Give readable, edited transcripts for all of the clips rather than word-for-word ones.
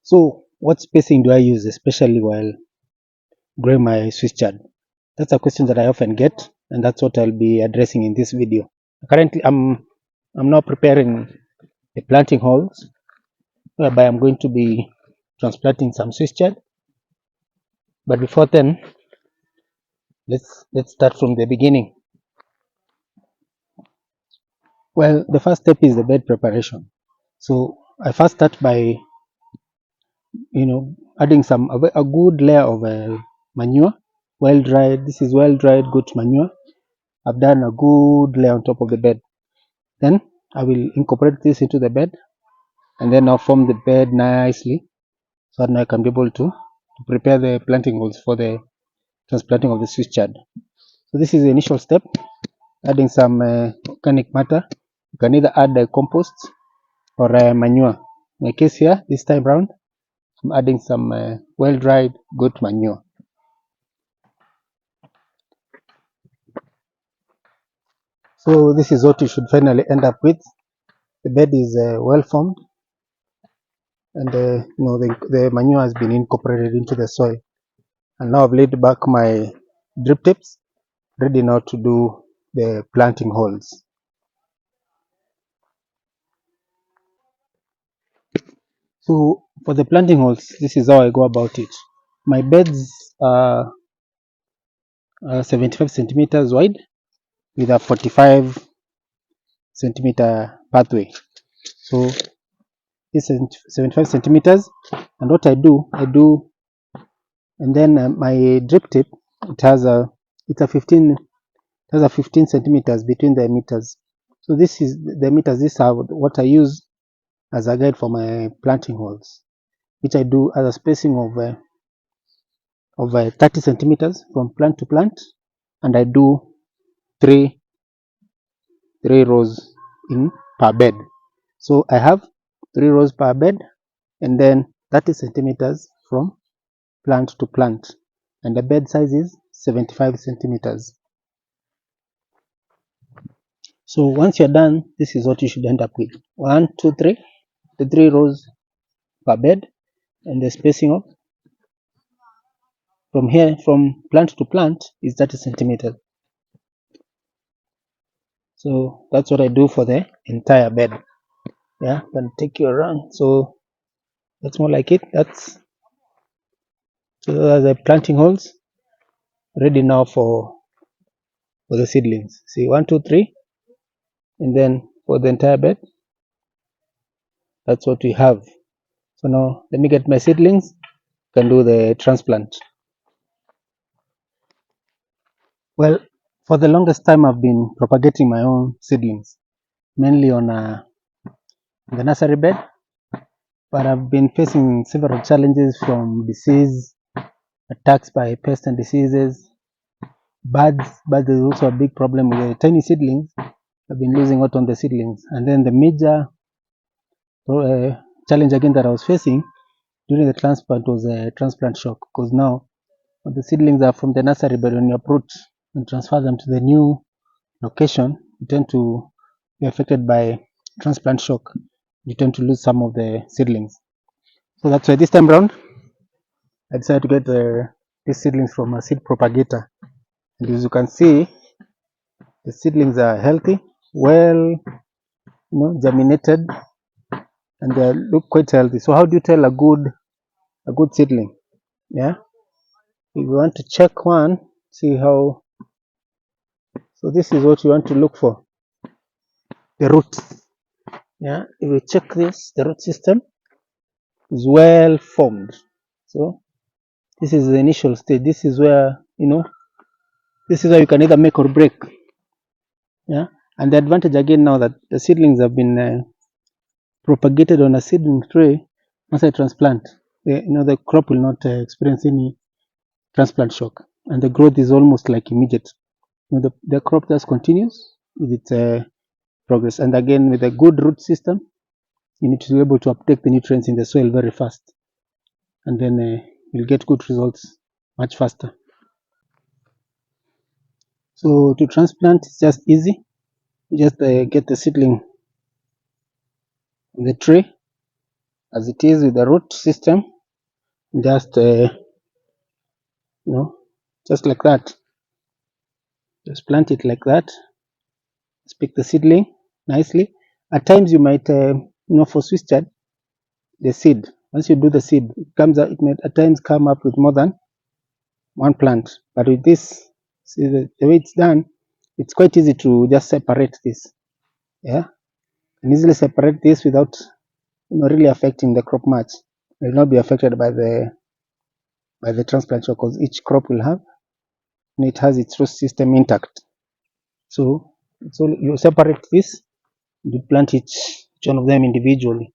So what spacing do I use, especially while growing my Swiss chard? That's a question that I often get, and that's what I'll be addressing in this video. Currently, I'm now preparing the planting holes, whereby I'm going to be transplanting some Swiss chard. But before then, let's start from the beginning. Well, the first step is the bed preparation. So I first start by adding a good layer of manure, well dried. This is well dried goat manure. I've done a good layer on top of the bed. Then I will incorporate this into the bed, and then I'll form the bed nicely, so that I can be able to prepare the planting holes for the transplanting of the Swiss chard. So this is the initial step, adding some organic matter. You can either add compost or manure. In my case here, this time round, I'm adding some well-dried goat manure. So this is what you should finally end up with. The bed is well formed, and the manure has been incorporated into the soil. And now I've laid back my drip tips, ready now to do the planting holes. So for the planting holes, this is how I go about it. My beds are 75 centimeters wide with a 45 centimeter pathway. So this is 75 centimeters, and what I do, and then my drip tip, it has a 15 centimeters between the meters. So this is the meters. These are what I use as a guide for my planting holes, which I do as a spacing of 30 centimeters from plant to plant, and I do three rows in per bed. So I have 3 rows per bed, and then 30 centimeters from plant to plant, and the bed size is 75 centimeters. So once you're done, this is what you should end up with: 1, 2, 3, the 3 rows per bed, and the spacing of from plant to plant is 30 centimeters. So that's what I do for the entire bed. Yeah, I'm gonna take you around. So that's more like it. Those are the planting holes ready now for the seedlings. See, 1, 2, 3, and then for the entire bed, that's what we have. So now let me get my seedlings, can do the transplant. Well, for the longest time I've been propagating my own seedlings, mainly on the nursery bed, but I've been facing several challenges from disease, attacks by pests and diseases, birds. Birds is also a big problem with the tiny seedlings. I've been losing out on the seedlings, and then the major challenge again that I was facing during the transplant was a transplant shock, because now the seedlings are from the nursery, but when you uproot and transfer them to the new location, you tend to be affected by transplant shock. You tend to lose some of the seedlings. So that's why this time round I decided to get these seedlings from a seed propagator. And as you can see, the seedlings are healthy, well, germinated, and they look quite healthy. So how do you tell a good seedling? Yeah, if you want to check one, see how. So this is what you want to look for: the roots. Yeah, if you check this, the root system is well formed. So this is the initial stage. This is where this is where you can either make or break. Yeah, and the advantage again now that the seedlings have been propagated on a seedling tray, once I transplant, the crop will not experience any transplant shock, and the growth is almost like immediate. The crop just continues with its progress, and again with a good root system, you need to be able to uptake the nutrients in the soil very fast, and then you'll get good results much faster. So to transplant, it's just easy. You just get the seedling in the tray, as it is with the root system. Just just like that. Just plant it like that. Just pick the seedling nicely. At times you might, for Swiss chard, the seed. Once you do the seed, it comes out. It may at times come up with more than one plant. But with this, see the way it's done, it's quite easy to just separate this. Yeah, and easily separate this without really affecting the crop much. It will not be affected by the transplant shock, because each crop will have, and it has its root system intact. So you separate this, you plant each one of them individually.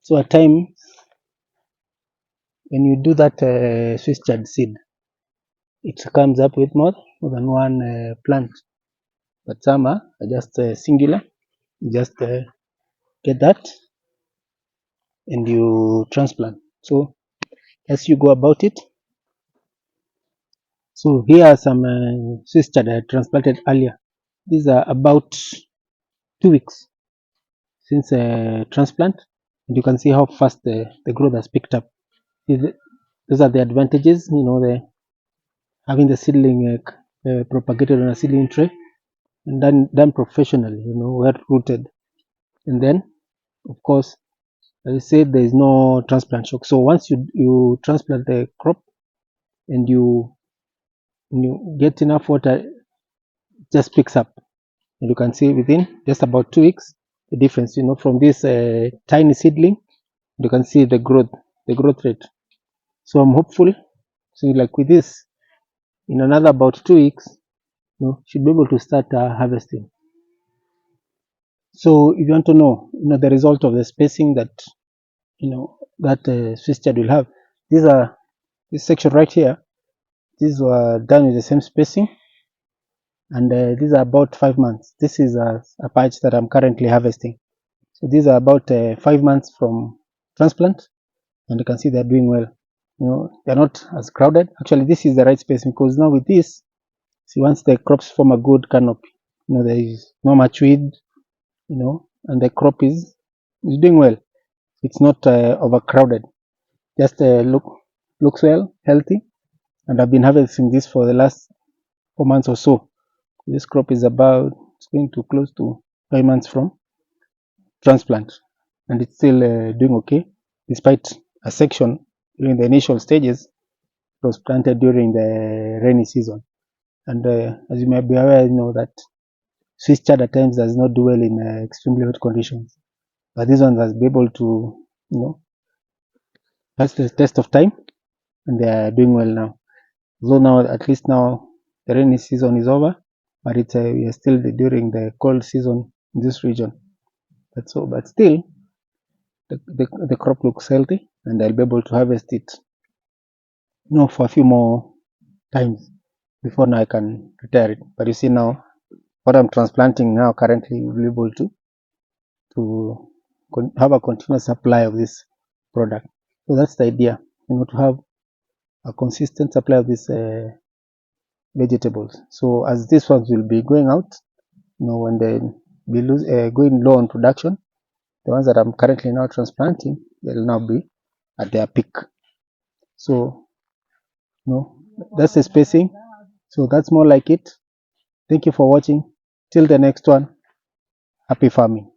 So at time when you do that Swiss chard seed, it comes up with more than one plant, but some are just singular. You just get that and you transplant. So as you go about it, so here are some Swiss chard I transplanted earlier. These are about 2 weeks since transplant, and you can see how fast the growth has picked up. Those are the advantages, the having the seedling propagated on a seedling tray and done professionally, well rooted. And then, of course, as I said, there is no transplant shock. So once you transplant the crop and you get enough water, it just picks up. And you can see within just about 2 weeks the difference, from this tiny seedling, you can see the growth rate. So I'm hopeful. So like with this, in another about 2 weeks, should be able to start harvesting. So if you want to know, the result of the spacing that Swiss chard will have, this section right here, these were done with the same spacing, and these are about 5 months. This is a patch that I'm currently harvesting. So these are about 5 months from transplant, and you can see they're doing well. They're not as crowded. Actually, this is the right spacing, because now with this, see, once the crops form a good canopy, there is not much weed, and the crop is doing well. It's not overcrowded. Just looks well, healthy, and I've been harvesting this for the last 4 months or so. This crop is it's going to close to 5 months from transplant, and it's still doing okay, despite a section during the initial stages. It was planted during the rainy season, and as you may be aware, that Swiss chard at times does not do well in extremely hot conditions, but this one has been able to, pass the test of time, and they are doing well now. So now, at least now, the rainy season is over, but we are still during the cold season in this region. But still, the crop looks healthy, and I'll be able to harvest it, for a few more times before now I can retire it. But you see now, what I'm transplanting now currently will be able to have a continuous supply of this product. So that's the idea, to have a consistent supply of these vegetables. So as these ones will be going out, when they be going low on production, the ones that I'm currently now transplanting, they'll now be at their peak. So that's the spacing. So that's more like it. Thank you for watching. Till the next one, happy farming.